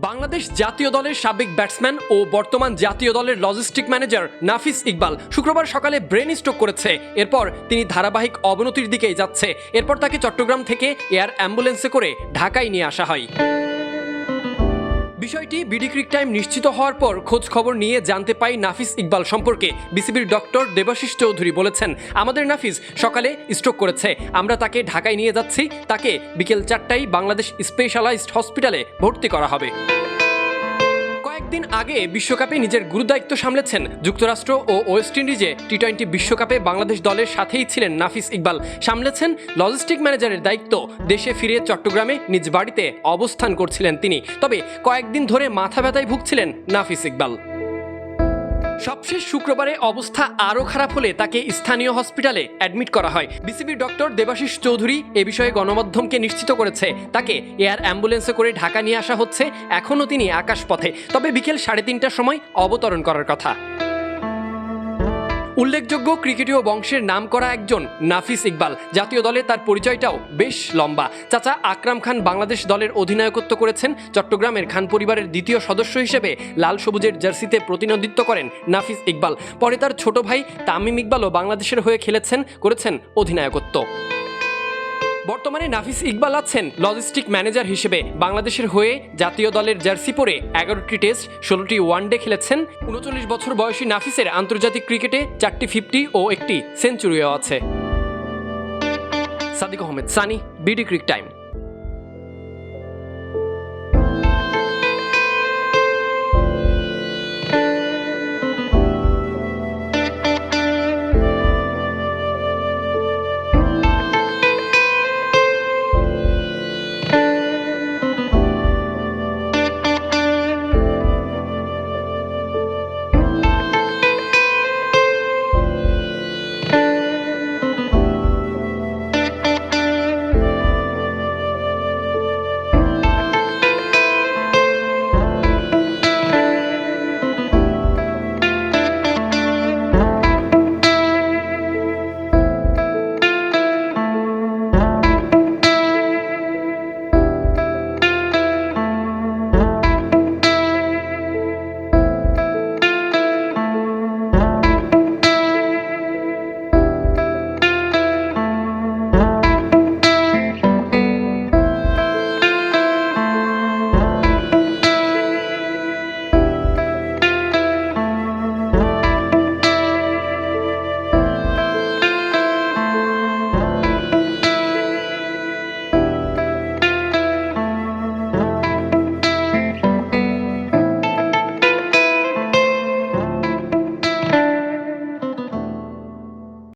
বাংলাদেশ জাতীয় দলের সাবেক ব্যাটসম্যান ও বর্তমান জাতীয় দলের লজিস্টিক ম্যানেজার নাফিস ইকবাল শুক্রবার সকালে ব্রেন স্ট্রোক করেছে। এরপর তিনি ধারাবাহিক অবনতির দিকেই যাচ্ছে। এরপর তাকে চট্টগ্রাম থেকে এয়ার অ্যাম্বুলেন্সে করে ঢাকায় নিয়ে আসা হয়। বিষয়টি বিডি ক্রিক টাইম নিশ্চিত হওয়ার পর খোঁজ খবর নিয়ে জানতে পাই নাফিস ইকবাল সম্পর্কে। বিসিবির ডক্টর দেবাশিস চৌধুরী বলেছেন, আমাদের নাফিস সকালে স্ট্রোক করেছে, আমরা তাকে ঢাকায় নিয়ে যাচ্ছি, তাকে বিকেল 4টায় বাংলাদেশ স্পেশালাইজড হসপিটালে ভর্তি করা হবে। কয়েকদিন আগে বিশ্বকাপে নিজের গুরুদায়িত্ব সামলেছেন। যুক্তরাষ্ট্র ও ওয়েস্ট ইন্ডিজে টি-20 বিশ্বকাপে বাংলাদেশ দলের সাথেই ছিলেন নাফিস ইকবাল। সামলেছেন লজিস্টিক ম্যানেজারের দায়িত্ব। দেশে ফিরে চট্টগ্রামে নিজ বাড়িতে অবস্থান করছিলেন তিনি। তবে কয়েকদিন ধরে মাথা ব্যথায় ভুগছিলেন নাফিস ইকবাল। সবশেষ শুক্রবারে অবস্থা আরও খারাপ হলে তাকে স্থানীয় হসপিটালে অ্যাডমিট করা হয়। বিসিবির ডক্টর দেবাশিস চৌধুরী এ বিষয়ে গণমাধ্যমকে নিশ্চিত করেছে, তাকে এয়ার অ্যাম্বুলেন্সে করে ঢাকা নিয়ে আসা হচ্ছে। এখনও তিনি আকাশপথে, তবে বিকেল 3:30টার সময় অবতরণ করার কথা। উল্লেখযোগ্য ক্রিকেটীয় বংশের নামকরা একজন নাফিস ইকবাল। জাতীয় দলে তার পরিচয়টাও বেশ লম্বা। চাচা আকরাম খান বাংলাদেশ দলের অধিনায়কত্ব করেছেন। চট্টগ্রামের খান পরিবারের দ্বিতীয় সদস্য হিসেবে লাল সবুজের জার্সিতে প্রতিনিধিত্ব করেন নাফিস ইকবাল। পরে তার ছোট ভাই তামিম ইকবালও বাংলাদেশের হয়ে করেছেন অধিনায়কত্ব। বর্তমানে নাফিস ইকবাল আছেন লজিস্টিক ম্যানেজার হিসেবে। বাংলাদেশের হয়ে জাতীয় দলের জার্সি পরে 11টি টেস্ট, 16টি ওয়ানডে খেলেছেন। 39 বছর বয়সী নাফিসের আন্তর্জাতিক ক্রিকেটে 4টি 50 ও 1টি সেঞ্চুরিও আছে। Sadik Ahmed Sani, BD cric time.